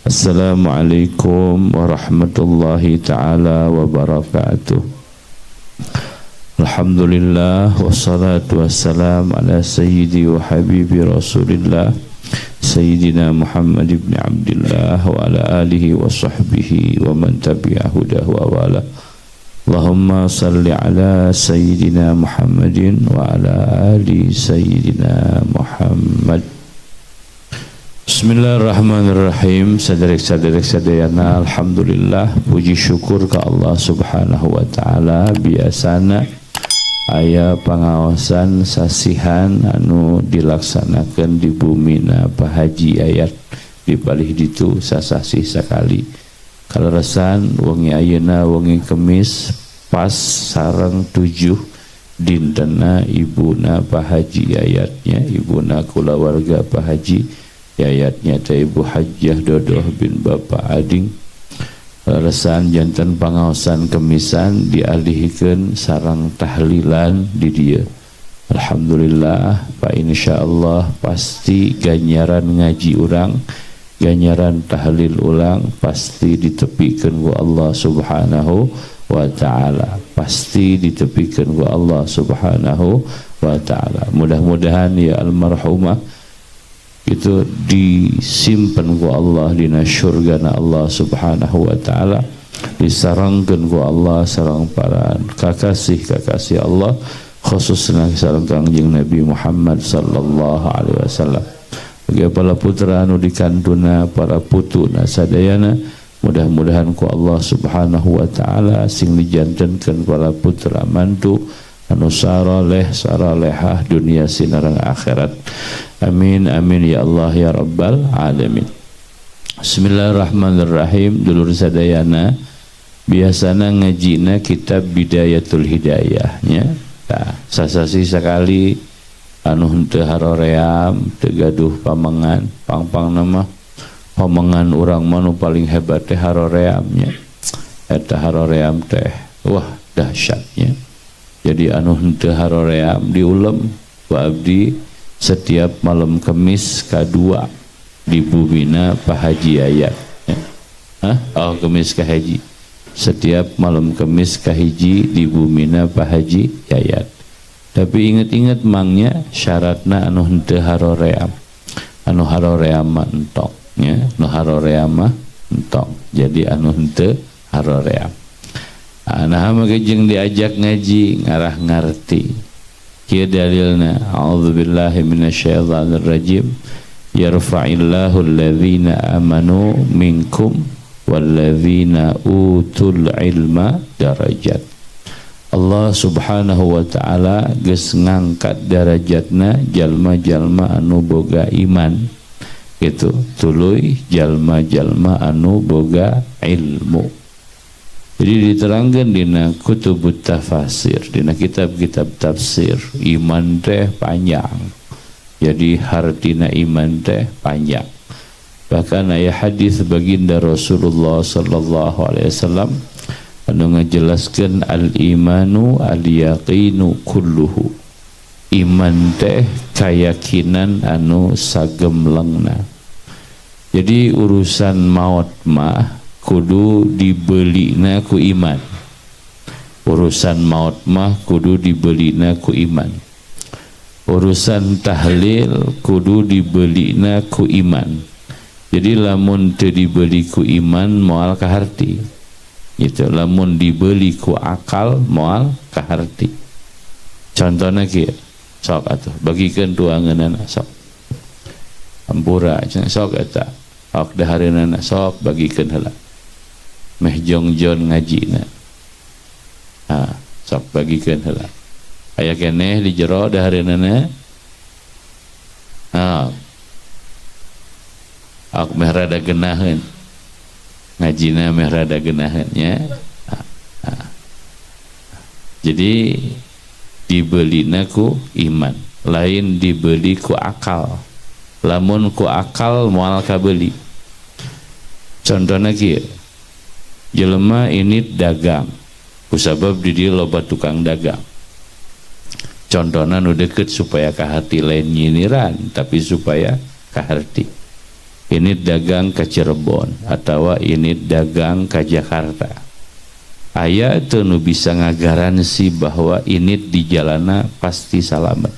Assalamualaikum warahmatullahi ta'ala wabarakatuh. Alhamdulillah wassalatu wassalam ala sayyidi wa habibi rasulillah Sayyidina Muhammad ibn Abdillah wa ala alihi wa sahbihi wa man tabi'ahu dahu wa wala. Allahumma salli ala Sayyidina Muhammadin wa ala ali Sayyidina Muhammad. Bismillahirrahmanirrahim. Sadarek-sadarek sadayana, alhamdulillah, puji syukur ke Allah subhanahu wa ta'ala. Biasana aya pangaosan sasihan anu dilaksanakan di bumi na Pak Haji ayat dipalih ditu sasasih sakali kaleresan wengi ayeuna wengi Kemis pas sareng 7 dintena ibuna Pak Haji ayatnya, ibuna kulawarga Pak Haji ayatnya teh Ibu Hajjah Dodoh bin Bapak Ading. Resan jantan pangaosan Kemisan dialihikeun sarang tahlilan di dia. Alhamdulillah Pak, insyaallah pasti ganjaran ngaji urang, ganjaran tahlil ulang pasti ditepikeun ku Allah subhanahu wa ta'ala, pasti ditepikeun ku Allah subhanahu wa ta'ala. Mudah-mudahan ya almarhumah itu disimpan ku Allah dina syurgana Allah subhanahu wa ta'ala, disarangkan ku Allah sarang para kakasih Allah, khususnya sarang Kangjeng Nabi Muhammad sallallahu alaihi wasallam. Bagi para putra anu dikanduna, para putuna sadayana, mudah-mudahan ku Allah subhanahu wa ta'ala sing dijantenkeun para putra mantu anu saraleh-saralehah dunia sinareng akhirat. Amin amin ya Allah ya rabbal alamin. Bismillahirrahmanirrahim. Dulur sadayana, biasana ngajina kitab Bidayatul Hidayah nya. Tah sasasi sakali anu henteu haroream, teu gaduh pamengan, pang-pang nama pamengan urang mah nu paling hebat teh haroream nya. Eta haroream teh wah dahsyatnya. Jadi anu henteu haroream diulem ku abdi setiap malam Kemis kedua di bumina Pak Haji ayat. Kemis ka Haji. Setiap malam Kemis ka hiji di bumina Pak Haji ayat. Tapi ingat-ingat mangnya syaratna anu henteu haroream. Anu haroream mah entong nya, anu haroream mah entong. Jadi anu henteu haroream. Nah mah jeung diajak ngaji ngarah ngarti. Kieu dalilna, a'udzubillahi minasyaitonir rajim, yarfa'illahu alladhina amanu minkum walladzina utul ilma darajat. Allah subhanahu wa ta'ala geus ngangkat darajatna jalma-jalma anu boga iman gitu, tuluy jalma-jalma anu boga ilmu. Jadi diterangkan dina kutubut tafasir, dina kitab-kitab tafsir, iman teh panjang. Jadi hartina iman teh panjang. Bahkan aya hadis baginda Rasulullah sallallahu alaihi wasallam anu ngajelaskeun al-imanu al-yaqinu kulluhu. Iman teh kayakinan anu sagemlengna. Jadi urusan maut mah kudu dibelina ku iman. Urusan maut mah kudu dibelina ku iman. Urusan tahlil kudu dibelina ku iman. Jadi lamun teu dibeli ku iman moal kaharti. Gitu, lamun dibeli ku akal moal kaharti. Contohna kieu, sok atuh bagikeun tuangeunana sok. Ampura cenah sok eta. Ok dahareunana sok bagikeun heula. Meh jongjon ngajina. Sok bagikeun heula. Aya keneh di jero dahareunana. Ok meh rada geunaheun. Ngajina meh rada geunaheun nya. Jadi dibelina ku iman, lain dibeli ku akal. Lamun ku akal moal kabeuli. Contohna kieu. Jelema ini dagang, kusabab di dieu loba tukang dagang. Contohna nu deukeut supaya ka hati lain nyiniran, tapi supaya ka harti. ini dagang ke Cirebon atau ini dagang ke Jakarta. Aya teu nu bisa ngagaransi bahwa ini di jalana pasti salamet.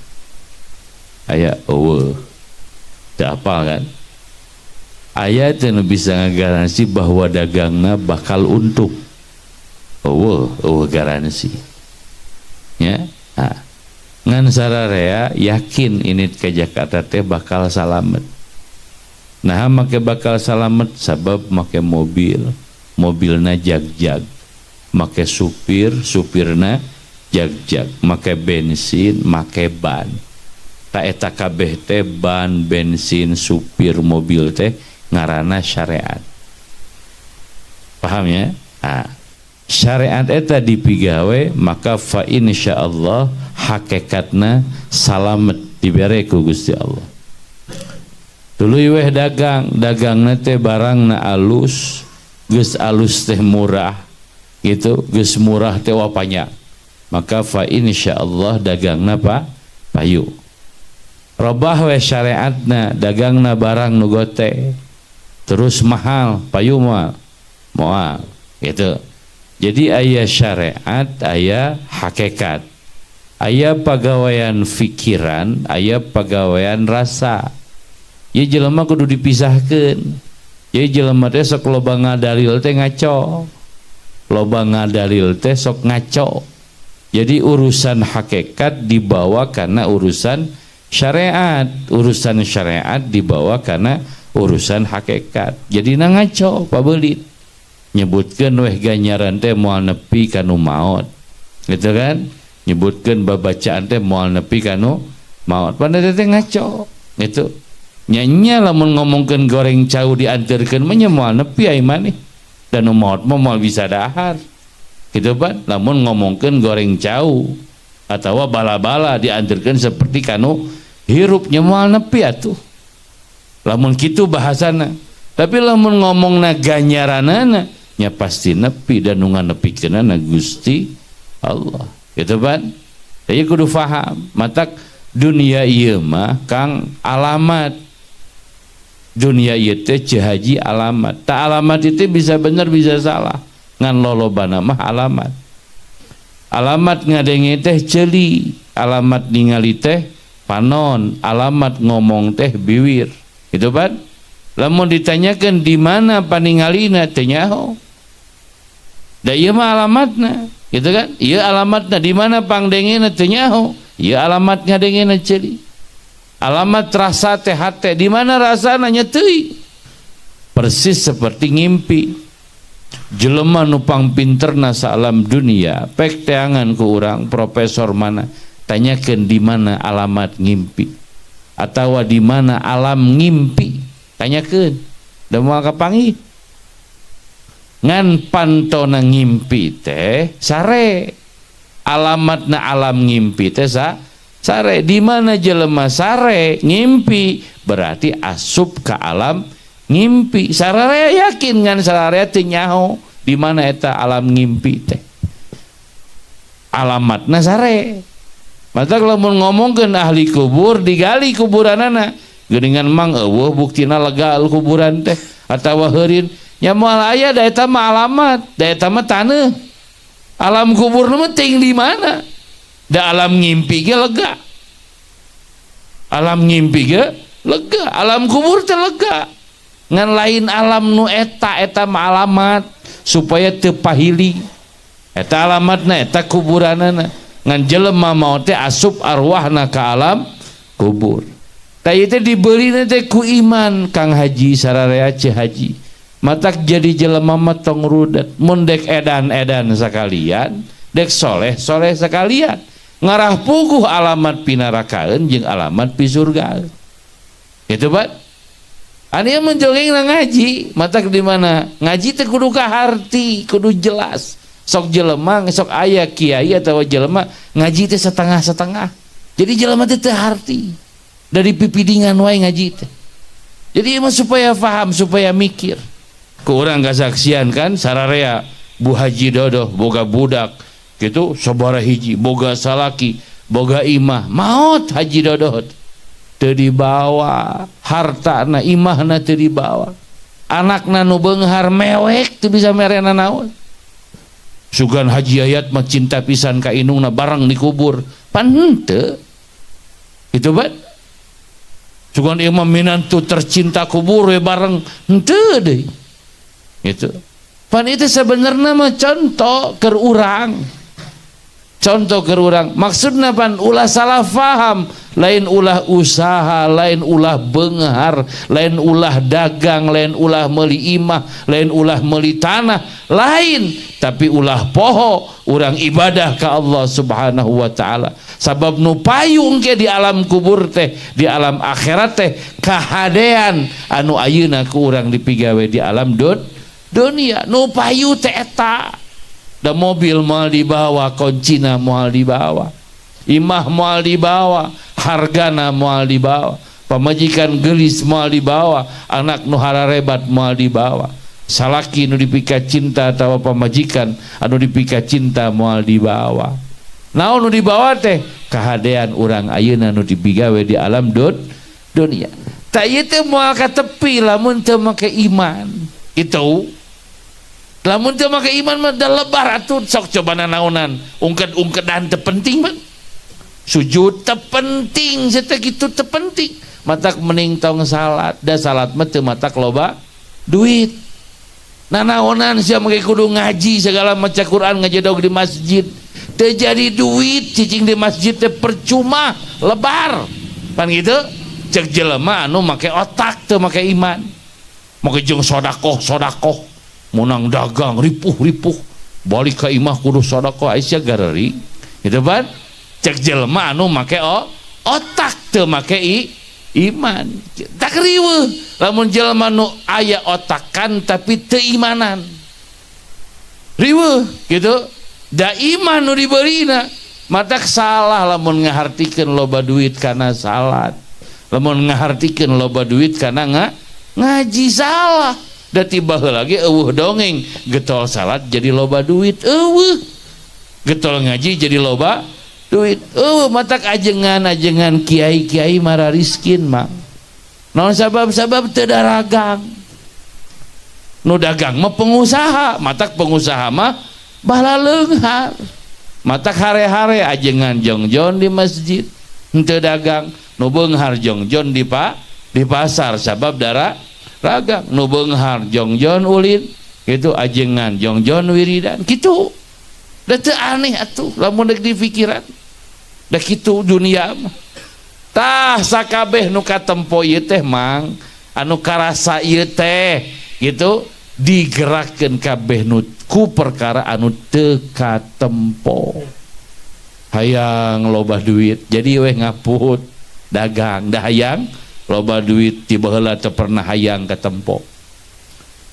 Aya eueuh. Teu apal kan? Aya teu nu bisa ngagaransi bahwa dagangna bakal untung. Eueuh garansi. Ya. Nah, ngan sararea yakin ini ke Jakarta teh bakal salamet. Nah make bakal salamet sabab make mobilna jag-jag, make supirna jag-jag, make bensin, make ban. Ta eta kabeh teh ban, bensin, supir mobil teh ngaranna syariat. Paham ya? Nah, syariat eta dipigawe maka fa insyaallah hakikatna salamet dibere ku Gusti Allah. Tuluy weh dagangna teh barangna alus, geus alus teh murah gitu, geus murah teh wapanya. Maka fa insyaallah dagangna payu. Robah we syariatna dagangna barang nu gote terus mahal, payu moal gitu. Jadi aya syariat, aya hakikat. Aya pagawean fikiran, aya pagawean rasa. Ya jelema kudu dipisahkeun. Ya jelema teh sok loba ngadalil teh ngaco. Loba ngadalil teh sok ngaco. Jadi urusan hakikat dibawa karena urusan syariat, urusan syariat dibawa karena urusan hakikat. Jadi na ngaco pabeulit. Nyebutkeun weh ganjaran teh moal nepi kanu maot. Gitu kan? Nyebutkeun babacaan teh moal nepi kanu maot. Padahal teh ngaco. Gitu. Nyanya lamun ngomongkeun goreng cau dianterkeun mah nya moal nepi ai maneh. Dan maot mah moal bisa dahar. Gitu kan? Lamun ngomongkeun goreng cau atawa bala-bala dianterkeun seperti kanu hirupnya moal nepi atuh. Lamun kitu bahasana. Tapi lamun ngomongna ganjaranana nya pasti nepi dan nu nganepikeunana Gusti Allah. Gitu kan? Jadi kudu faham. Matak dunia ieu mah Kang alamat. Dunia ieu teh haji alamat. Tak alamat itu bisa benar bisa salah. Ngan lolobana mah alamat. Alamat ngadenge teh ceuli, alamat ningali teh panon, alamat ngomong teh biwir. Gitu kan? Lamun ditanyakan di mana paningalina teh nyaho. Da ieu mah alamatna, gitu kan? Ieu alamatna di mana pangdengena teh nyaho. Ieu alamat ngadengena ceuli. Alamat rasa teh hate di mana rasana nya teuing. Persis seperti ngimpi. Jelema nu pang pinterna sa alam dunia, pek teangan ku urang profesor mana, tanyakeun di mana alamat ngimpi. Atawa di mana alam ngimpi. Tanyakeun. Da moal kapanggih. Ngan pantona ngimpi teh sare. Alamatna alam ngimpi teh sare. Di mana jelema sare ngimpi berarti asup ke alam ngimpi. Sararea yakin ngan sararea teu nyaho di mana eta alam ngimpi teh. Alamatna sare. Mata lamun ngomongkeun ahli kubur digali kuburanana. Geuningan mang eueuh buktina legal kuburan teh atawa heureun nya moal aya da eta mah alamat, da eta mah taneuh. Alam kuburna mah ting di mana? Da alam ngimpi ge lega. Alam ngimpi ge lega, alam kubur teh lega. Ngan lain alam nu eta mah alamat supaya teu pahili. Eta alamatna eta kuburanana. Ngan jelema maot teh asup arwahna ka alam kubur. Tah ieu teh dibeulina teh ku iman Kang Haji sararea Cih Haji. Matak jadi jelema mah tong rudet. Mun dek edan-edan sakalian, dek soleh-soleh sakalian. Ngarah puguh alamat pinarakaeun jeung alamat pi surga. Gitu Pak. Anu menjongeng na ngaji, matak di mana? Ngaji teh kudu kaharti, kudu jelas. Sok jelema, sok aya kiai atawa jelema ngaji teh setengah-setengah. Jadi jelema teh teu harti. Dari pipidingan wae ngaji teh. Jadi emang supaya paham, supaya mikir. Ku urang kasaksian kan sararea Bu Haji Dodo boga budak gitu sabaraha hiji, boga salaki, boga imah, maot Haji Dodo. teu dibawa, hartana imahna teu dibawa, anakna nu beunghar mewek teu bisa merena naon. Sugan Haji Ayat mah cinta pisan ka indungna bareng dikubur, pan henteu itu ban. Sugan imam minantu tercinta kubur we bareng henteu deui gitu. Pan itu sebenarnya mah contoh keur urang, contoh keur urang. Maksudna pan ulah salah faham, lain ulah usaha, lain ulah beunghar, lain ulah dagang, lain ulah meuli imah, lain ulah meuli tanah, lain tapi ulah poho urang ibadah ka Allah Subhanahu wa taala. Sabab nu payung ke di alam kubur teh, di alam akhirat teh kahadean anu ayeuna ku urang dipigawe di alam dunia. Nu payu teh eta. Da mobil moal dibawa, kuncina moal dibawa, imah moal dibawa, hargana moal dibawa, pamajikan gelis moal dibawa, anak nu hararebat moal dibawa, salaki nu dipika cinta atawa pamajikan anu dipika cinta moal dibawa. Naon nu dibawa teh kahadean urang ayeuna nu dipigawe di alam dunia. Ta ieu teh moal ka tepi lamun teu make iman. Itu lamun teu make iman mah da lebar atuh. Sok coba naonan ungked-ungkedan teu penting mah. Sujud teu penting, teh kitu teu penting. Matak mending tong salat, da salat mah teu matak loba duit. Nanaonan sia make kudu ngaji segala maca Quran ngajedog di masjid. Teu jadi duit cicing di masjid teh percuma, lebar. Pan gitu cek jelema anu make otak teu make iman. Make jeung sodakoh munang dagang ripuh balik ka imah kudu sodakoh Aisyah gareri gitu pan. Cek jelema anu make otak teu make iman. Tak riweuh lamun jelema nu aya otakan tapi teu imanan, riweuh gitu. Da iman nu dibeurina matak salah lamun ngahartikeun loba duit kana salat, lamun ngahartikeun loba duit kana ngaji salah. Da tiba heula ge eueuh dongeng, getol salat jadi loba duit, eueuh getol ngaji jadi loba duit, matak ajengan kiai marariskin mah. Naon sabab teu daragang. Nu dagang mah pengusaha, matak pengusaha mah bala leunghar. Matak hare-hare ajengan jongjon di masjid henteu dagang, nu beunghar jongjon di pasar sabab dagang. Nu beunghar jongjon ulin kitu ajengan jongjon wiridan kitu. Da teu aneh atuh lamun deuk dipikiran. Da kitu dunia mah. Tah sakabeh nu katempo ieu teh mang anu karasa ieu teh gitu digerakkeun kabeh nu ku perkara anu teu katempo. Hayang loba duit jadi weh ngaput dagang, dah hayang loba duit tiba heula teu pernah hayang katempo.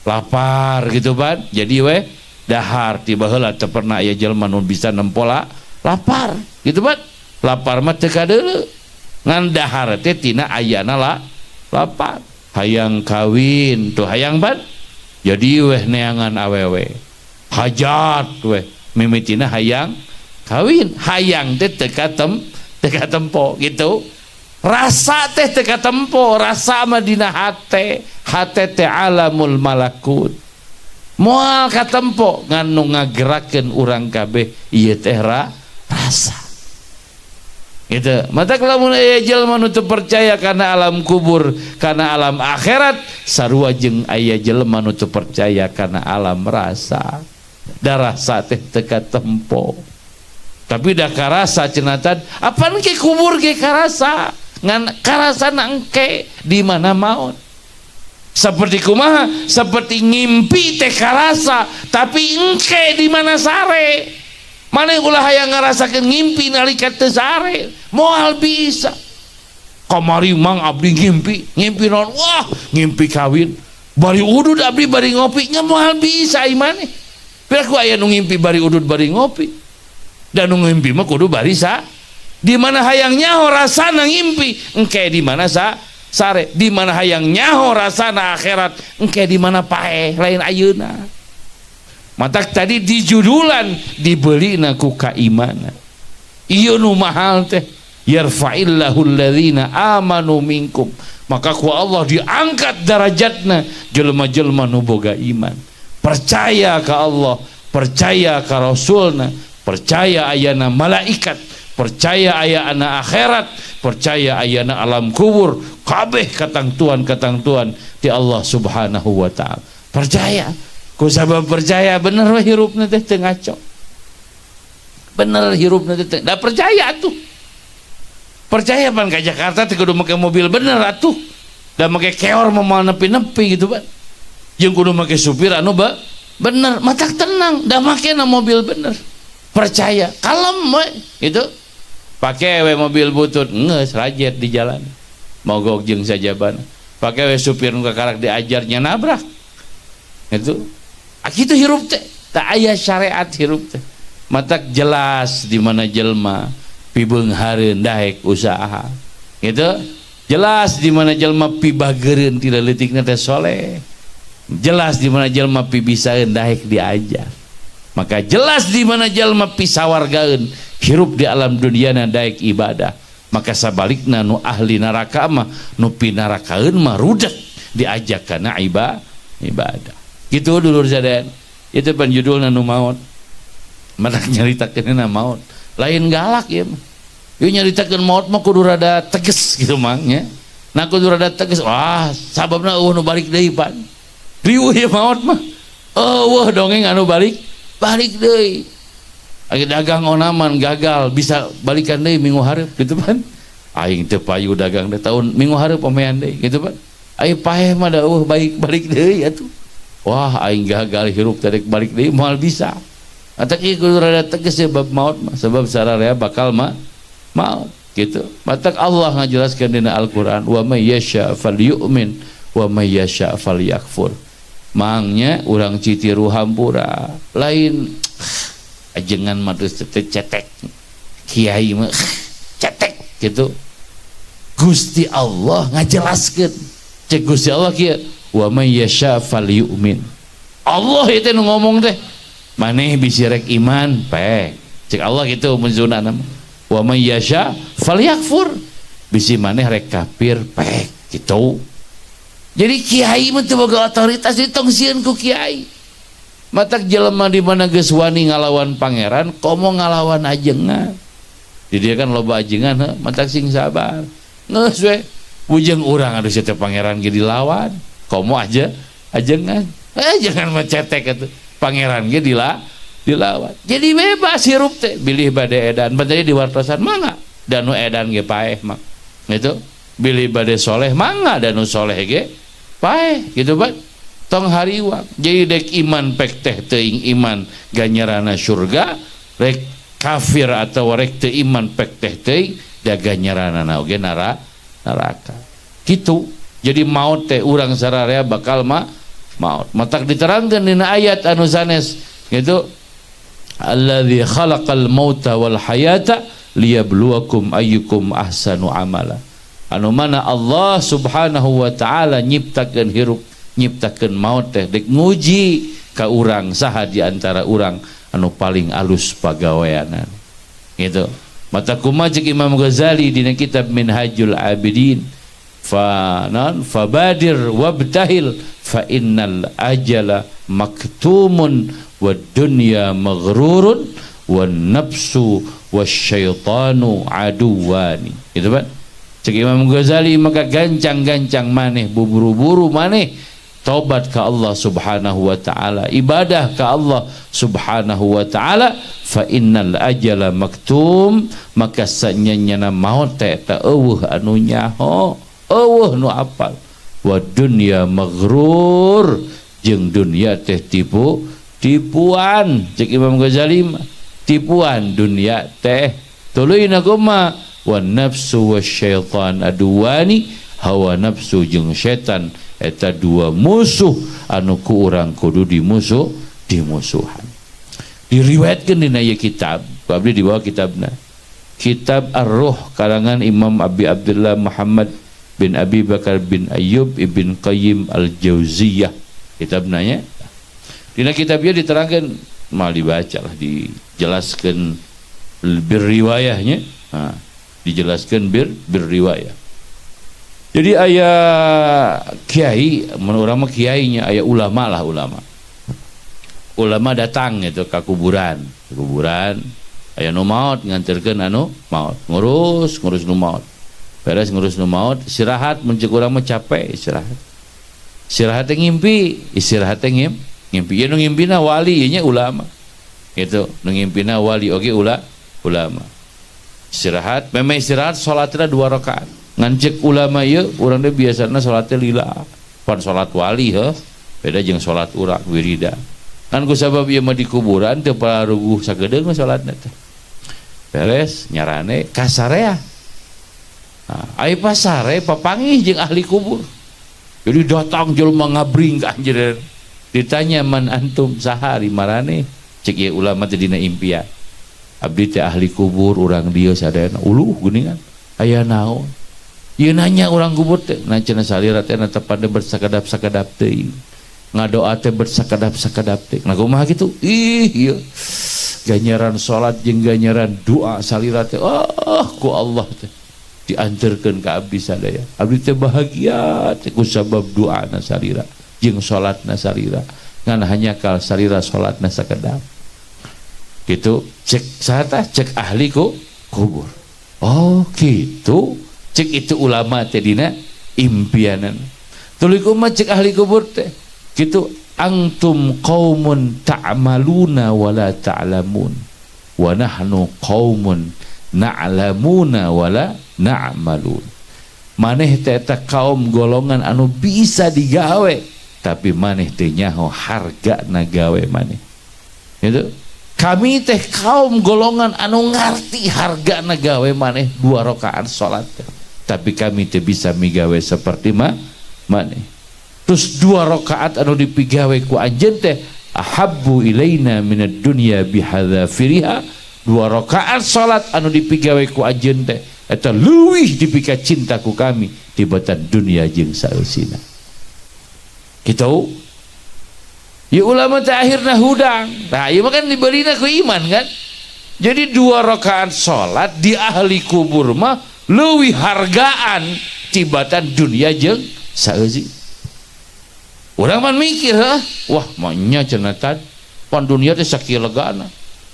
Lapar gitu ban jadi weh dahar tiba heula teu pernah aya jelema nu bisa nempo lapar gitu ban. Lapar mah teu kadeuleu ngan dahar teh tina ayana lapar. Hayang kawin tuh hayang ban jadi weh neangan awewe, hajat weh mimitina hayang kawin, hayang teh teu katempo gitu. Rasa teh teu katempo, rasa mah dina hate teh alamul malakut. Moal katempo ngan nu ngagerakeun urang kabeh ieu teh rasa. Gitu. Matak lamun aya jelema nu teu percaya kana alam kubur, kana alam akhirat, sarua jeung aya jelema nu teu percaya kana alam rasa. Da rasa teh teu katempo. Tapi da karasa cenatan, apaan ke kubur ge karasa? Ngan karasana engke di mana maut. Seperti kumaha? Seperti ngimpi teh karasa, tapi engke di mana sare. Mana ulah hayang ngarasakeun ngimpi nalika teu sare, moal bisa. Kamari mang abdi ngimpi naon? Wah, ngimpi kawin. Bari udud abdi bari ngopi, nya moal bisa ieu maneh. Piraku aya nu ngimpi bari udud bari ngopi. Dan nu ngimpi mah kudu bari di mana hayang nyaho rasana ngimpi, engke di mana sare. Di mana hayang nyaho rasana akhirat, engke di mana paeh lain ayeuna. Matak tadi dijudulan dibeli ku keimanan. Ieu nu mahal teh yarfa'illahu alladhina amanu minkum, maka ku Allah diangkat derajatna jelema-jelema nu boga iman, percaya ka Allah, percaya ka Rasulna, percaya ayana malaikat, percaya ayana akhirat, percaya ayana alam kubur, kabeh katangtuan ti Allah subhanahu wa ta'ala. Percaya, ku sabab percaya bener we hirupna teh teu ngaco, bener hirupna teh da percaya tuh. Percaya pan ke Jakarta teh kudu make mobil bener atuh, da make keor momal nepi-nepi gitu ban, jeung kudu make supir anu bener, matak tenang da make na mobil bener. Percaya kalem we gitu, pake we mobil butut geus rajet di jalan mogok jeung sajabana, pake we supir nu kakarak diajarnya nabrak itu. Kitu hirup teh tak aya syariat hirup teh, matak jelas di mana jelma pibeunghareun daek usaha gitu, jelas di mana jelma pibagereun ti leutikna teh soleh, jelas di mana jelma pibisaeun daek diajar, maka jelas di mana jelma pisawargaeun hirup di alam duniana daek ibadah. Maka sabalikna nu ahli neraka mah nu pinarakaeun mah rudet diajak kana ibadah gitu dulur sadayana. Itu pan judulna nu maot, matak nyaritakeun na maot lain galak ya mah. Ieu nyaritakeun maot mah kudu rada tegas gitu mah nya. Nah kudu rada tegas, wah sababna eueuh nu balik deui pan. Riuh ya maot mah. Eueuh dongeng anu balik deui. Agi dagang onaman gagal bisa balikan deui minggu hareup gitu pan. Aing teu payu dagang teh tahun minggu hareup pamean deui gitu pan. Ai paeh mah da eueuh balik deui atuh. Wah aing gagal hirup teh balik deui moal bisa. Atak ieu kudu rada tegas ya bab maut mah, sebab sararea bakal maut gitu. Matak Allah ngajelaskeun dina Al-Qur'an, wa may yasha falyu'min wa may yasha falyakfur. Mangnya urang citiru hampura lain ajengan mah teu cetek, kiai mah cetek gitu. Gusti Allah ngajelaskeun, cek Gusti Allah kieu, wa may yasha falyu'min. Allah itu nu ngomong teh, maneh bisi rek iman peh, cek Allah gitu munzuna nama. Wa may yasha falyakfur, bisi maneh rek kafir peh gitu. Jadi kiai mah teu boga otoritas ditong sieun ku kiai. Matak jelema di mana geus wani ngalawan pangeran, komo ngalawan ajengan. Di dia kan loba ajengan, matak sing sabar. Geus we, ujung urang atuh sia teh pangeran ge dilawan, komo aja ajengan. Jangan mencetek atuh. Pangeran ge dilawan. Jadi bebas hirup teh, bilih bade edan. Bade di wartosan mangga, dan nu edan ge paeh mah. Gitu. Bilih bade soleh mangga, dan nu soleh ge paeh gitu ban. Tong hariwang jadi dek iman pek teh teuing iman ganjarana surga, rek kafir atau rek teu iman pek teh teuing da ganjarana oge neraka gitu. Jadi maut teh urang sararea bakal maut. Matak diterangkeun dina ayat anu sanes gitu, alladzi khalaqal mauta wal hayata liyabluwakum ayyukum ahsanu amala. Anu mana Allah subhanahu wa ta'ala nyiptakeun hirup, nyiptakeun maut teh dek nguji ka urang saha di antara urang anu paling alus pagaweanan gitu. Mata kumaha cek Imam Ghazali dina kitab Minhajul Abidin, fabadir wabtahil fa innal ajala maktumun wad dunya maghrurun wan nafsu wasyaitanu aduwani gitu kan cek Imam Ghazali. Maka gancang-gancang maneh, buru-buru maneh taubat ka Allah subhanahu wa ta'ala, ibadah ka Allah subhanahu wa ta'ala. Fa innal ajala maktum, maka sanyanyana maut teh ta eueuh anu nyaho, eueuh nu apal. Wa dunya maghrur, jeung dunia teh tipuan cek Imam Ghazali mah, tipuan dunia teh. Tuluy kumaha, wa nafsu wasyaitan aduwani, hawa nafsu jeung setan eta dua musuh anu ku urang kudu dimusuhan. Diriwayatkeun dina ieu kitab, abdi di bawah kitabna Kitab Ar-Ruh karangan Imam Abi Abdullah Muhammad bin Abi Bakar bin Ayyub ibn Qayyim Al-Jauziyah kitabna nya. Dina kitabnya diterangkan, mal dibaca lah, dijelaskan berriwayahnya. Nah, dijelaskan berriwayat. Jadi ayah kiai, menurut mah kiainya ayah ulama lah, ulama datang itu ke kuburan ayah nu maut nganterkeun anu maut, ngurus nu maut, beres ngurus nu maut, istirahat mencek urang mah capek, istirahat ngimpi, ngimpi ya nu ngimpina wali nya ulama gitu, nu ngimpina wali oge ulama. Istirahat, memang istirahat salatna 2 rakaat. Ngancek ulama ieu urang teh biasana salatnya lila. Pan salat wali heuh, beda jeung salat urang wirida. Kan ku sabab ieu mah di kuburan teu pararuguh sagedeung mah salatna teh. Beres nyarane ka sarea. Nah, ai pasare papanggih jeung ahli kubur. Jadi datang jelema ngabring ka anjeun. Ditanya man antum sahari marane cek ieu ulama teh dina impian. Abdi teh ahli kubur, urang dieu sadayana uluh geuningan aya naon ieu nanya urang kubur teh na cenah salira teh na tepade bersakadap-sakadap teuing ngadoa teh bersakadap-sakadap teh nah kumaha kitu ieu ganjaran salat jeung ganjaran doa salira teh ku Allah teh dianterkeun ka abdi sadaya. Abdi teh bahagia teh ku sabab doana salira jeung salatna salira ngan hanya kal salira salatna sakedap gitu. Cek sata cek ahli kubur. Oh gitu, cek itu ulama teh dina impianan. Tuluy kumaha cek ahli kubur teh gitu, antum qaumun ta'maluna wa la ta'lamun wa nahnu qaumun na'lamuna wa la na'malun. Maneh teh eta kaum golongan anu bisa digawe tapi maneh teh nyaho hargana gawe maneh. Gitu. Kami teh kaum golongan anu ngarti harga gawe maneh 2 rakaat salat tapi kami teh bisa migawe seperti maneh. Terus 2 rakaat anu dipigawe ku anjeun teh ahabbu ilaina minad dunya bihadzafiriha. 2 rakaat salat anu dipigawe ku anjeun teh eta leuwih dipika cinta ku kami tibatan dunia jeung saeusina. Kitu ya ulama teh akhirna hudang. Nah ieu mah kan dibelina ku iman kan. Jadi 2 rakaat salat di ahli kubur mah leuwih hargaan tibatan dunia jeung saeusi. Urang mah mikir wah manya cenah tad pan dunia teh sakieu legana.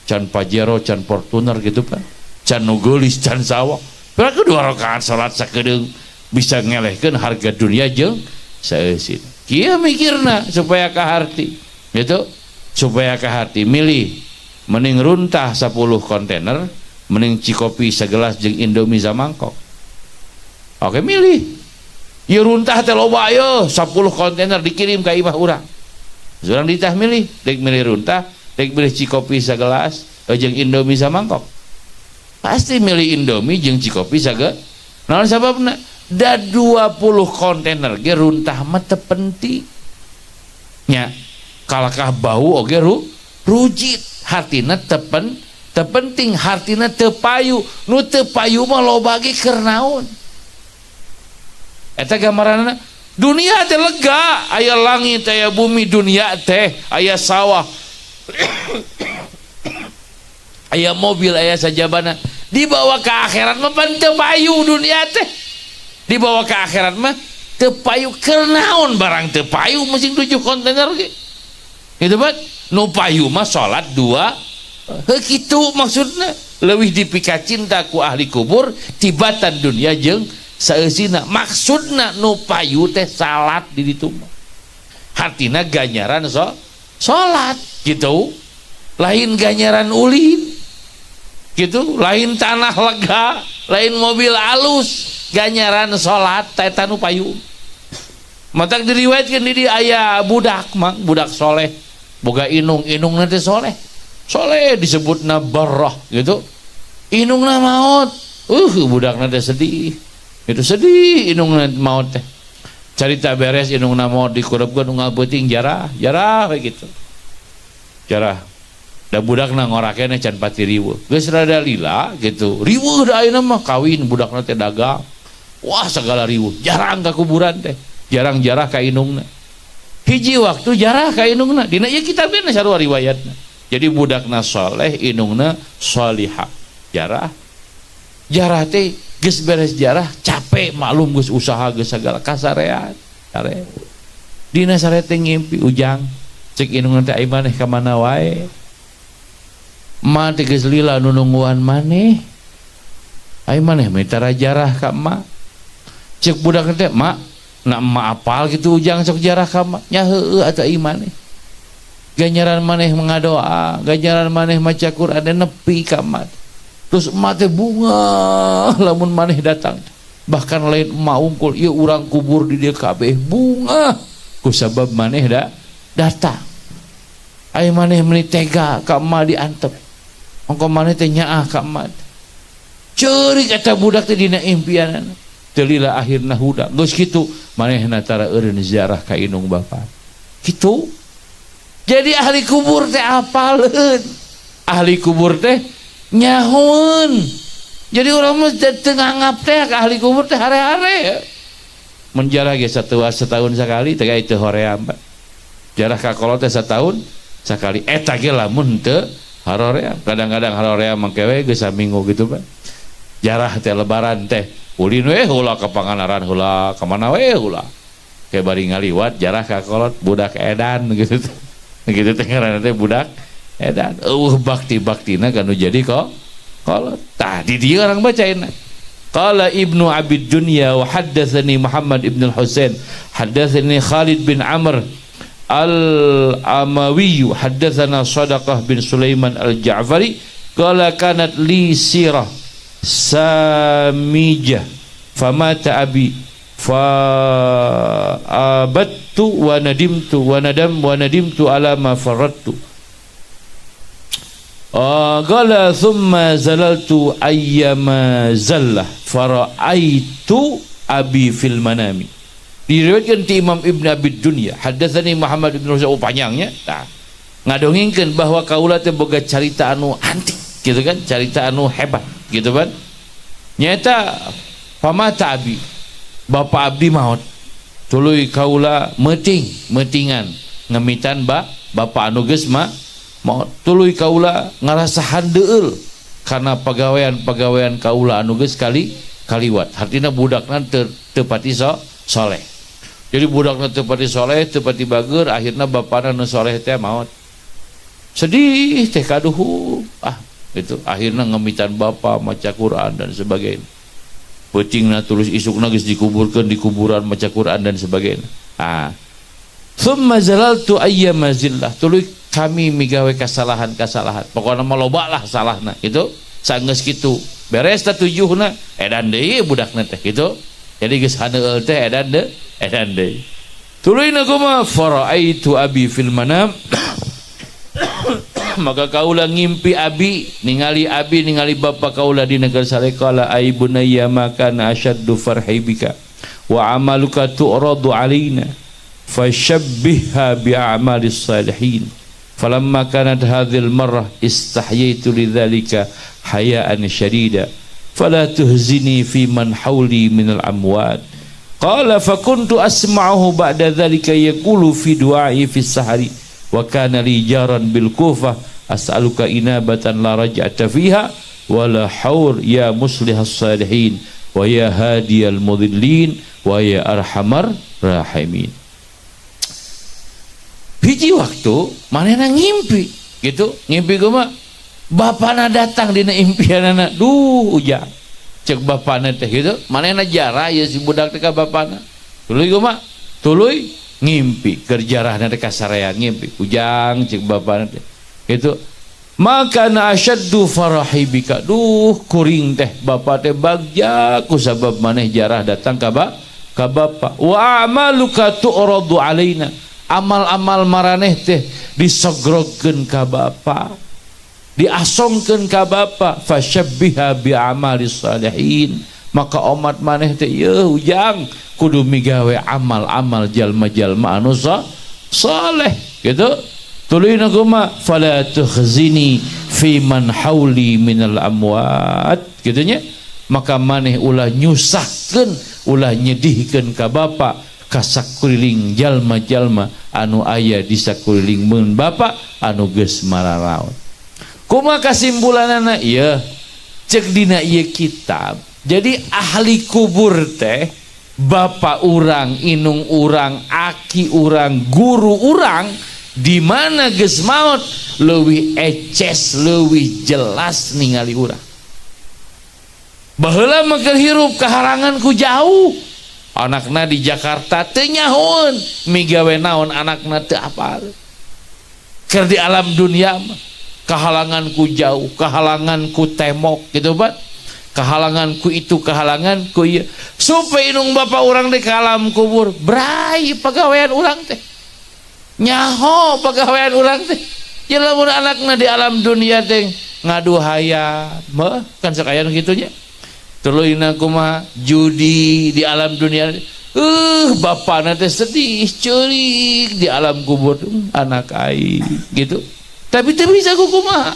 Can Pajero, can Fortuner gitu kan. Can nugelis, can sawah. Berarti 2 rakaat salat sakedeung bisa ngelehkeun harga dunia jeung saeusi. Kieu mikirna supaya kaharti. Gitu supaya kahati milih mending runtah 10 kontainer mending cikopi segelas jeung Indomie samangkok. Oke milih ieu runtah teh loba aya 10 kontainer dikirim ka imah urang. Urang ditah milih dek milih runtah dek milih cikopi segelas jeung Indomie samangkok. Pasti milih Indomie jeung cikopi sagelas. Naon sababna? Da 20 kontainer ge runtah mah teu penting nya. Kalakah bau oge rujit hartina tepenting hartina teu payu nu teu payu mah loba ge keur naon eta gambaranna dunia teh lega aya langit aya bumi dunia teh aya sawah aya mobil aya sajabana dibawa ke akhirat mah pan teu payu dunia teh dibawa ke akhirat mah teu payu keur naon barang teu payu mesin 7 kontainer ge. Itu bat nu payu mah salat 2 kitu maksudna leuwih dipika cinta ku ahli kubur tibatan dunia jeung saeusina. Maksudna nu payu teh salat di ditu mah hartina ganjaran salat gitu, lain ganjaran ulin gitu, lain tanah lega, lain mobil alus, ganjaran salat eta nu payu. Matak diriwayatkeun di aya budak mang budak soleh boga inung nanti soleh disebutna barrah gitu, inungna maut budak nanti sedih itu sedih inungna maut teh carita beres inungna maut dikurebkeun unggal peuting jarah kayak gitu jarah da budakna ngorakeun can pati riweuh geus rada lila gitu riweuh da ayeuna mah kawin budakna teh dagang wah segala riweuh jarang ka kuburan teh jarang jarah ka inungna. Hiji waktu jarah ka inungna dina ieu kitabna sarua riwayatna. Jadi budakna soleh inungna solihah jarah Jarah teh geus beres jarah capek maklum geus usaha geus sagala kasarean sare dina sare teh ngimpi ujang cek indung teh ai maneh ka mana wae ma teh geus lila nu nungguan maneh ai maneh mitara jarah ka ma cek budak teh ma na ma apal gitu ujang sok jarah ka ma nya heueuh atuh ai maneh ganjaran maneh mengadoa ganjaran maneh maca Quran dan nepi ka ma terus emak teh bunga lamun maneh datang bahkan lain emak ungkul ieu urang kubur di dieu kabeh bunga kusabab maneh datang ai maneh meuli tega ka emak diantep engko maneh teh nyaah ka emak ceurik eta budak teh dina impianana teu lila akhirna huda geus kitu manehna tara eureun ziarah ka indung bapa kitu jadi ahli kubur teh apaleun ahli kubur teh nyahoun jadi orang mah tengah ngap teh ke ahli kubur teh hare-hare menjarah ge setahun sekali teh itu hoream jarah ka kolot teh setahun sekali eta ge lamun teu haroream kadang-kadang haroream mangke we geus saminggu gitu Pak jarah teh lebaran teh ulin we heula ka Pangandaran heula ka mana we heula ke bari ngaliwat jarah ka kolot budak edan gitu gitu teh ngaranna teh budak edan bakti-baktina kanu jadi kok kolot tah di dieu orang bacaina qala Ibnu Abi Dunya wa haddatsani Muhammad ibn al-Husain haddatsani Khalid bin Amr al-Amawi haddatsana Sadaqah bin Sulaiman al-Ja'fari qala kanat li sirah samijah famata abi fa abattu wa nadimtu ala ma faradtu qala thumma zalaltu ayyama zallah fara'aitu abi fil manami diriwayatkeun ti Imam Ibnu Abi Dunya haddatsani Muhammad ibn Husain panjangnya tah ngadongengkeun bahwa kaula teh boga carita anu antik gitu kan carita anu hebat gitu kan nyata pamata abi bapa abdi maot tuluy kaula metingan ngemitan bapa anu geus mau tuluy kaula ngarasahan deul karena pagawean kaula anu geus kaliwat artina budakna teu pati soleh jadi budakna teu pati soleh teu pati bager akhirna bapana nu soleh teh maot sedih teh kaduhu itu akhirna ngemitan bapa maca Quran dan sebagainya peutingna tulus isukna geus dikuburkeun di kuburan maca Quran dan sebagainya thumma zalaltu ayyama zillah tuluy kami migawe kesalahan pokoknya mah loba lah salahna gitu sanggeus kitu beres ta tujuhna edan deui budakna teh gitu jadi geus haneueul teh edan deui tuluyna kumaha faraitu abi fil manam maka kaula ngimpi abi ningali bapa kaula di negara salekala ai bunayya makana asyaddu farhibika wa amaluka tu'radu alaina fashabbihha bi a'malis salihin falamma kanat hadhil marrah istahyaitu lidzalika hayaan syadida fala tuhzini fi man hawli minal amwat qala fakuntu asma'uhu ba'da dzalika yaqulu fi du'ai fi sahari wa kana li jaran bil Kufah as'aluka inabatan la raj'ata fiha wa la haur ya muslihas salihin wa ya hadiyal mudhillin wa ya arhamar rahimin hiji waktu manehna ngimpi gitu ngimpi kumaha bapana datang dina impianana ujang cek bapana teh gitu manehna jarah ya si budak teh ka bapana tuluy kumaha tuluy ngimpi keur jarahna teh kasarean ngimpi ujang cek bapana teh gitu maka na asyaddu farahibika kuring teh bapa teh bagja kusabab maneh jarah datang ka bapa wa amaluka tu'radu alaina amal-amal maraneh teh disogrogkeun ka bapa diasongkeun ka bapa fasyabbiha bi amalis salihin maka umat maneh teh yeuh ujang kudu migawe amal-amal jalma-jalma anu saleh gitu tuluyna kumaha fala tukhzini fi man hauli minal amwat gitunya maka maneh ulah nyusahkeun ulah nyedihkeun ka bapa kasakuriling jalma-jalma anu aya di sakuriling mun bapa anu geus mararaos kumaha kasimpulanana ieu cek dina ieu kitab. Jadi ahli kubur teh bapak urang, inung urang, aki urang, guru urang di mana geus maot leuwih eces, leuwih jelas ningali urang. Baheula mah keur hirup kaharangan ku jauh. Anakna di Jakarta teu nyahoeun, migawe naon anakna teu apal. Keur di alam dunia mah kahalangan ku jauh, kahalangan ku temok gitu ban. Kahalangan ku itu, kahalangan ku ieu. Supaya inung bapak urang di alam kubur, brai pagawean urang teh. Nyaho pagawean urang teh. Nya lamun anakna di alam dunia teh ngadu hayat, mah kan sakaya kitu nya. Tuluina kumaha judi di alam dunia. Bapana teh sedih, ceurik di alam kubur anak aing gitu. Tapi teu bisa kumaha.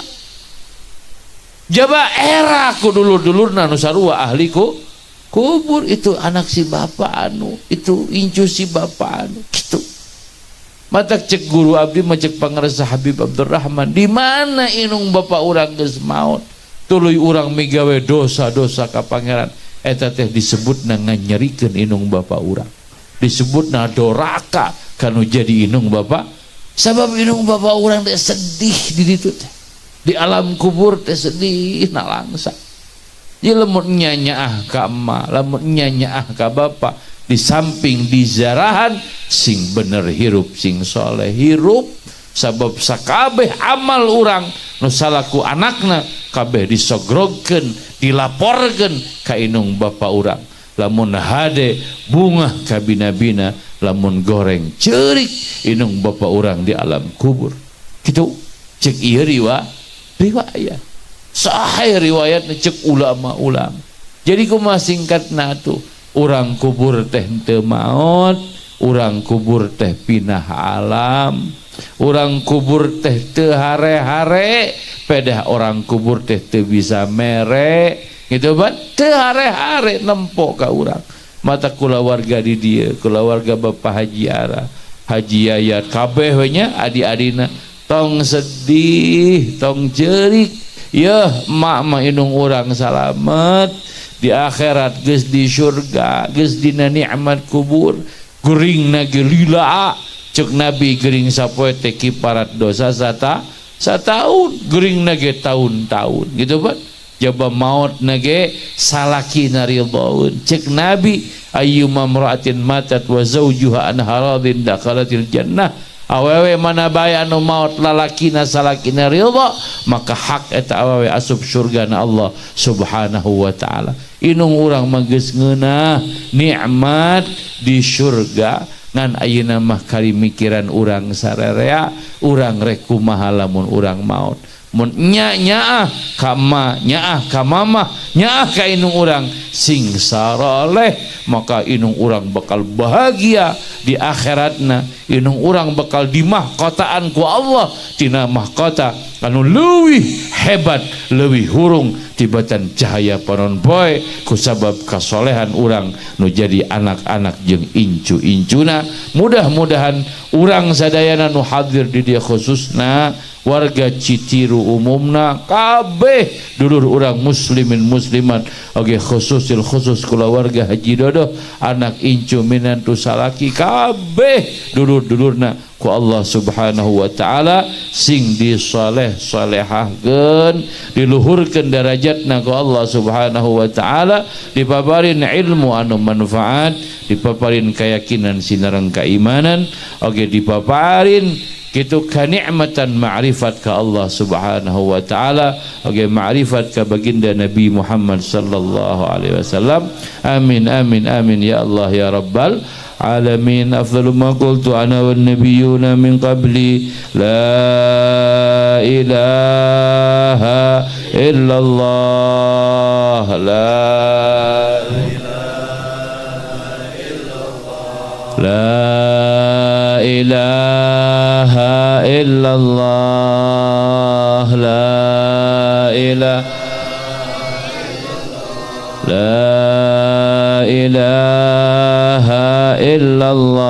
Jaba era ku dulur-dulurna nu sarua ahli kubur itu anak si bapak anu, itu incu si bapak anu gitu. Mata cek guru abdi mah cek pangaresa Habib Abdurrahman, di mana inung bapak urang geus maot. Tuluy urang migawe dosa-dosa ka pangeran eta teh disebutna nganyerikeun inung bapak urang, disebutna doraka kanu jadi inung bapak. Sabab inung bapak urang teh sedih di ditu teh, di alam kubur teh sedih na langsa. Ieu lamun nyanyaah ka emak, lamun nyanyaah ka bapak, di samping dizarahan sing bener hirup, sing soleh hirup. Sabab sakabeh amal urang nu salaku anakna kabeh disogrogkeun, dilaporkeun ka inung bapak urang. Lamun hade bunga ka bina-bina, lamun goreng ceurik inung bapak urang di alam kubur. Kitu cek ieu riwayat. Saha riwayatna cek ulama-ulama. Jadi kumaha singkatna tuh, urang kubur teh teu maot, urang kubur teh pinah alam. Orang kubur teh teu hare-hare, pedah orang kubur teh teu bisa mere gitu ban, teu hare-hare nempo ka urang. Mata kulawarga di dieu, kulawarga Bapak Haji Ara, Haji Yayat kabeh we nya adi-adina tong sedih, tong jeurik. Yeuh emak mah inung urang salamet di akhirat, geus di surga, geus dina nikmat kubur. Geuringna ge lila. Cek Nabi gering sapoe teh kiparat dosa sataun, gering nage tahun-tahun gitu ban. Jaba maut nage salakina ridhaun. Cek Nabi ayyuma mra'atin matat wa zawjuha an haradin dakhalatil jannah. Awewe mana bae anu maut lalakina salakina ridha, maka hak eta awewe asup surgana Allah Subhanahu wa taala. Inung urang mah geus ngeunah nikmat di surga. Ngan ayeuna mah kali mikiran urang sararea, urang rek kumaha lamun urang maot. Mun nyaah ka ma, nyaah ka mama, nyaah ka inung urang sing saraleh, maka inung urang bakal bahagia di akhiratna. Inung urang bakal dimahkotaan ku Allah tina mahkota anu leuwih hebat, leuwih hurung tibatan cahaya panon poe kusabab kasolehan urang nu jadi anak-anak jeung incu-incuna. Mudah-mudahan urang sadayana nu hadir di dia khususna warga Citiru umumna kabeh dulur urang muslimin muslimat oge khusus kulawarga Haji Dodo anak incu minantu salaki kabeh dulur-dulurna ku Allah Subhanahu wa taala sing disoleh solehahkeun, diluhurkeun derajatna ku Allah Subhanahu wa taala, dipaparin ilmu anu manfaat, dipaparin keyakinan sinareng keimanan, oge dipaparin kitu kanikmatan ma'rifat ka Allah Subhanahu wa taala, oge ma'rifat ka baginda Nabi Muhammad sallallahu alaihi wasallam. Amin amin amin ya Allah ya rabbal alamin. Afdalu ma qultu ana wan nabiyyuna min qabli la ilaha illallah, la ilaha illallah, la ilaha illallah, la ilaha illallah,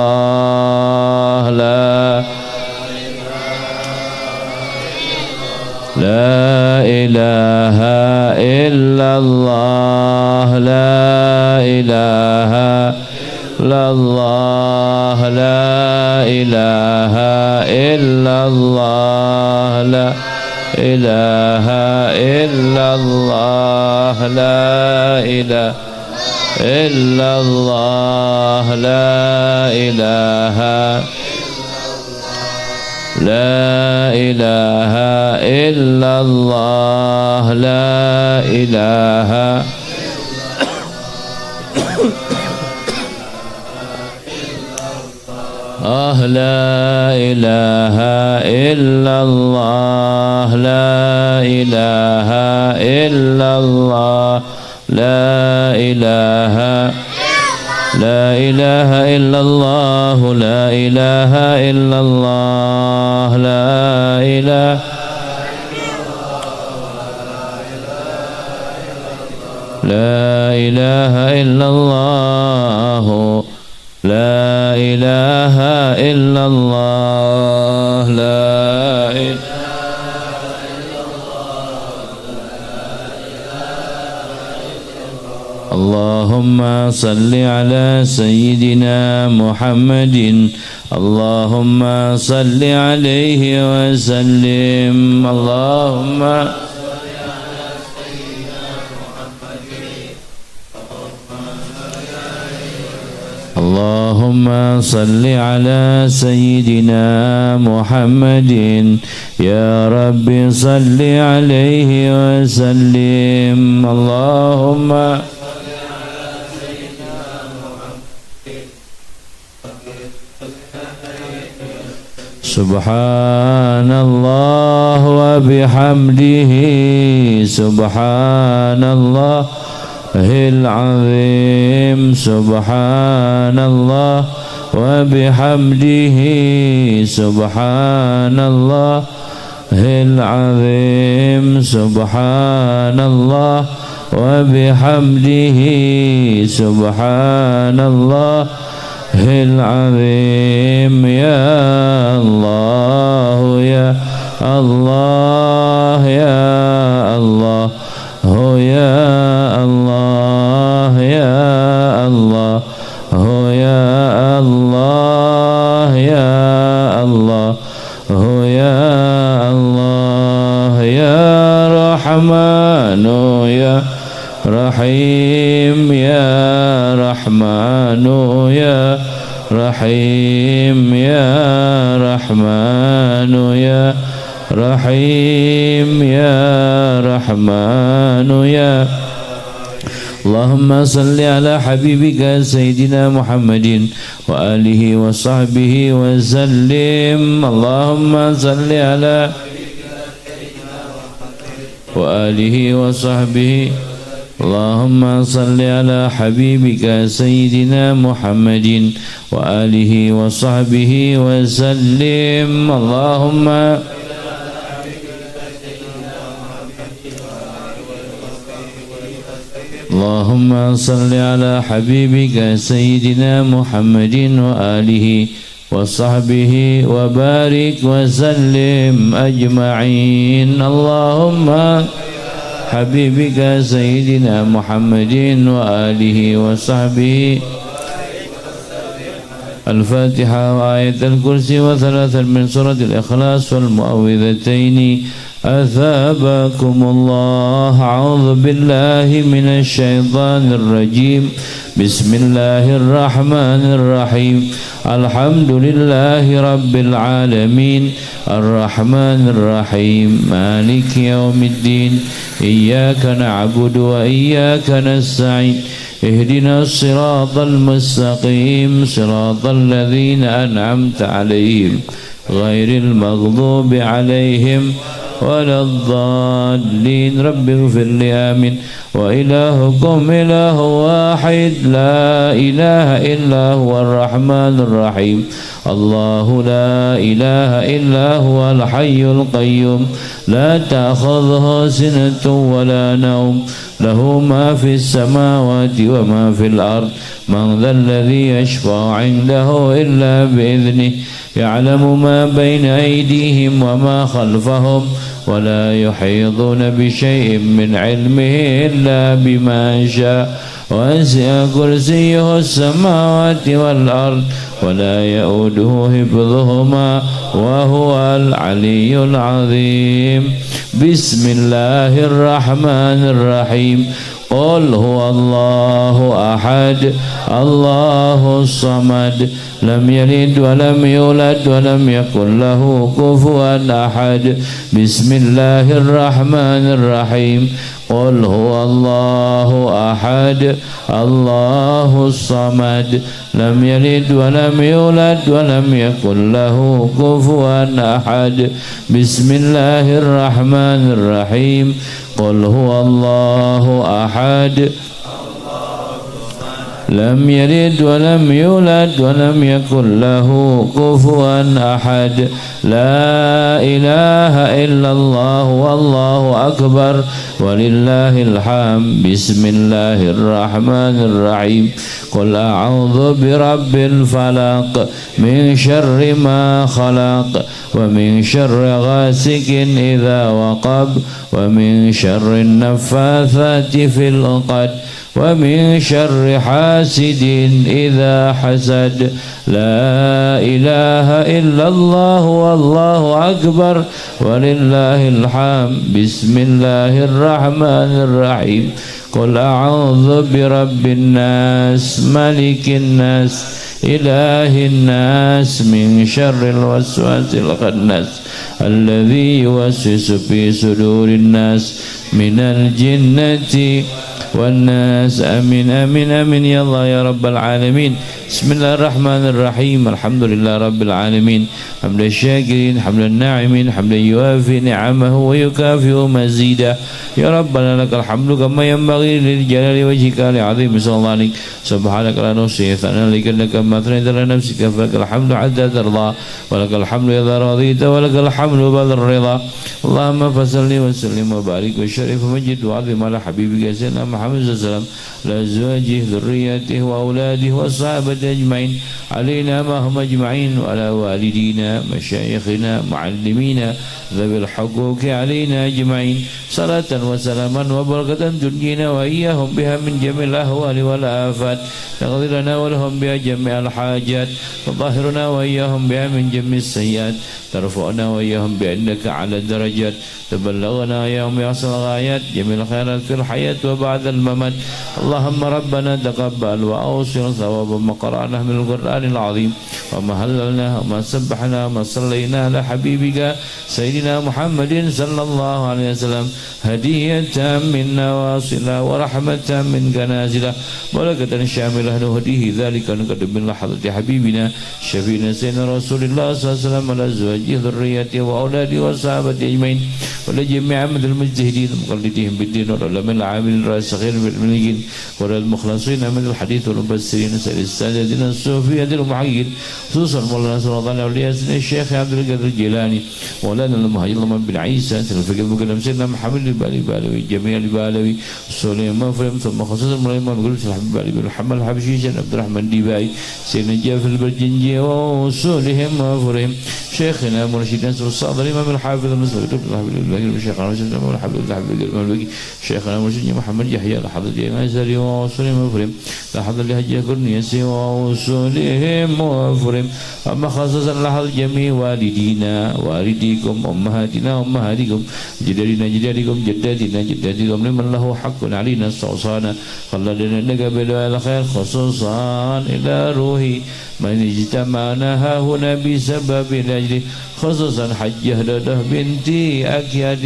la ilaha illallah. illallah, la ilaha illallah, la ilaha illallah, la ilaha illallah, la ilaha illallah, la ilaha la ilaha illallah, la ilaha la ilaha illallah, la ilaha illallah, la ilaha لا إله إلا الله، لا إله إلا الله، لا إله لا إله إلا الله، لا إله إلا الله، لا إله اللهم صل على سيدنا محمد، اللهم صل عليه وسلم، اللهم اللهم صل على سيدنا محمد، يا رب صل عليه وسلم، اللهم سبحان الله وبحمده، سبحان الله العظيم، سبحان الله وبحمده، سبحان الله العظيم، سبحان الله وبحمده، سبحان الله العظيم، يا الله يا الله يا الله، يا الله يا الله، يا الله يا الله، يا الله يا رحمن يا رحيم، يا رحمن يا رحيم، يا رحمن يا رحيم، يا رحمن يا اللهم صل على حبيبك سيدنا محمد وآله وصحبه وسلم، اللهم صل على وآله وصحبه، اللهم صل على حبيبك سيدنا محمد وآله وصحبه وسلم، اللهم اللهم صل على حبيبك سيدنا محمد وآله وصحبه وبارك وسلم أجمعين، اللهم حبيبك سيدنا محمد وآله وصحبه الفاتحة وآية الكرسي وثلاثا من سورة الإخلاص والمعوذتين. أثابكم الله. أعوذ بالله من الشيطان الرجيم. بسم الله الرحمن الرحيم. الحمد لله رب العالمين الرحمن الرحيم مالك يوم الدين. إياك نعبد وإياك نستعين. اهدنا الصراط المستقيم صراط الذين أنعمت عليهم غير المغضوب عليهم ولا الضالين. رب اغفر لي آمين. وإلهكم إله واحد لا إله إلا هو الرحمن الرحيم. الله لا إله إلا هو الحي القيوم لا تأخذه سنة ولا نوم له ما في السماوات وما في الأرض من ذا الذي يشفع عنده إلا بإذنه يعلم ما بين أيديهم وما خلفهم ولا يحيطون بشيء من علمه إلا بما شاء وسع كرسيه السماوات والأرض ولا يؤوده حفظهما وهو العلي العظيم. بسم الله الرحمن الرحيم. قل هو الله أحد الله الصمد لم يلد ولم يولد ولم يكن له كفوا أحد. بسم الله الرحمن الرحيم. قل هو الله أحد الله الصمد لم يلد ولم يولد ولم يكن له كفوا أحد. بسم الله الرحمن الرحيم. قل هو الله أحد لم يلد ولم يولد ولم يكن له كفوا أحد. لا إله إلا الله والله أكبر ولله الحمد. بسم الله الرحمن الرحيم. قل أعوذ برب الفلق من شر ما خلق ومن شر غاسق إذا وقب ومن شر النفاثات في العقد ومن شر حاسد إذا حسد. لا إله إلا الله والله أكبر ولله الحمد. بسم الله الرحمن الرحيم. قل أعوذ برب الناس ملك الناس إله الناس من شر الوسواس الخناس الذي يوسوس في صدور الناس من الجنة والناس. آمين آمين آمين يا الله يا رب العالمين. بسم الله الرحمن الرحيم. الحمد لله رب العالمين حمد الشاكرين حمد الناعمين حمد يوافي نعمه ويكافئ مزيدا. يا ربنا لك الحمد كما ينبغي للجلال وجهك لعظيم سلطانك. سبحانك لا نحصي ثناء عليك إنك ما أثنيت على نفسك فلك الحمد حتى ترضى ولك الحمد إذا رضيت ولك الحمد بعد الرضا. اللهم فصل وسلم وبارك وشرف ومجد وعظم على حبيبك سيدنا محمد صلى الله عليه وسلم لأزواجه ذريته وأولاده والصحابة أجمعين علينا ما هم أجمعين وعلى والدينا مشايخنا معلمينا ذوي الحقوق علينا أجمعين صلاة وسلاما وبركة تنجينا وإياهم بها من جميع الأهوال والآفات تقضي لنا ولهم بها جميع الحاجات وطهرنا وإياهم بها من جميع السيئات ترفعنا وإياهم بأنك على الدرجات تبلغنا يوم يحصل الغايات جميع الخيرات في الحياة وبعد الممات. اللهم ربنا تقبل وأوصل ثواب ما قرأناه من القرآن العظيم وما هللناه وما سبحناه وما صلينا على حبيبك سيدنا محمد صلى الله عليه وسلم هدية منا واصلة ورحمة منك نازلة بركة شاملة نهديه ذلك نقدم من لحظة حبيبنا شفينا سيدنا رسول الله صلى الله عليه وسلم على أزواجه ذريته وأولاده وصحابته أجمعين ولجميع من المجتهدين مقلدين بالدين والعلماء العاملين الراسخين بالعلمين والمخلصين من الحديث والمبصرين سيد السادة الصوفية المحققين خصوصا مولانا سلطان الأولياء سيدنا الشيخ عبد القادر الجيلاني مولانا المهاجر بن عيسى الفقيه المكرم سيدنا محمد البالوي جميع البالوي سليمان مفرم ثم خصوصا مولانا مقلوب الحبيب البالوي بن محمد الحبشي سيدنا عبد الرحمن ديباي سيدنا جعفر البرجنجي ووصولهم وفرهم شيخنا مرشدنا الصادر الإمام الحافظ المسلم شيخنا سيدنا الحبيب الحبيب شيخنا مرشدنا محمد يحيى لحظة الأزهري ووصولهم وفرهم لحظة لهجة كرنيسي ووصولهم وفرهم أما خصوصا لحظة جميع والدينا والديكم أمهاتنا أمهاتكم جدادنا جدادكم جداتنا جداتكم لمن له حق علينا استوصانا خلدنا نقبل الخير خصوصا إلى روحي من اجتمعنا ها هنا بسبب الأجل خصوصا حج هدده بنتي أكياد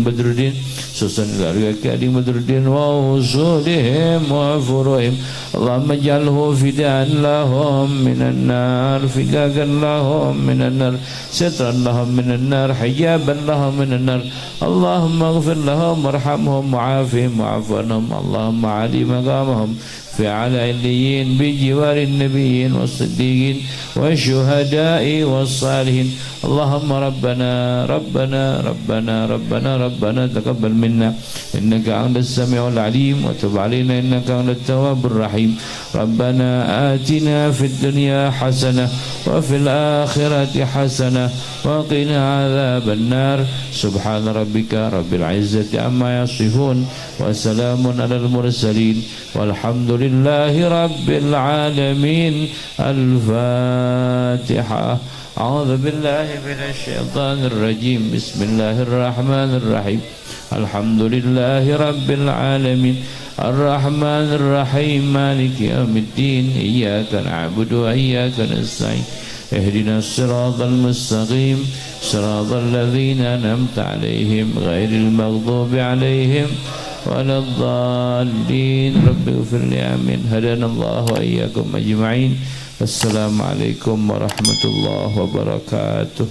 بدر الدين خصوصا إلى روحي أكياد بدر الدين ووصولهم وفروهم اللهم اجعله فداء لهم من النار فداء لهم من النار سترا لهم من النار حجابا لهم من النار اللهم اغفر لهم وارحمهم وعافهم واعف عنهم اللهم علي مقامهم في أعلى عليين بجوار النبيين والصديقين والشهداء والصالحين. اللهم ربنا تقبل منا إنك أنت السميع العليم وتب علينا إنك أنت التواب الرحيم. ربنا آتنا في الدنيا حسنة وفي الآخرة حسنة وقنا عذاب النار. سبحان ربك رب العزة عما يصفون وسلام على المرسلين والحمد لله رب العالمين. الفاتحة. أعوذ بالله من الشيطان الرجيم. بسم الله الرحمن الرحيم. الحمد لله رب العالمين الرحمن الرحيم مالك يوم الدين. إياك نعبد وإياك نستعين. اهدنا الصراط المستقيم صراط الذين أنعمت عليهم غير المغضوب عليهم ولا الضالين. رب اغفر لي. آمين. هدانا الله وإياكم أجمعين. السلام عليكم ورحمة الله وبركاته.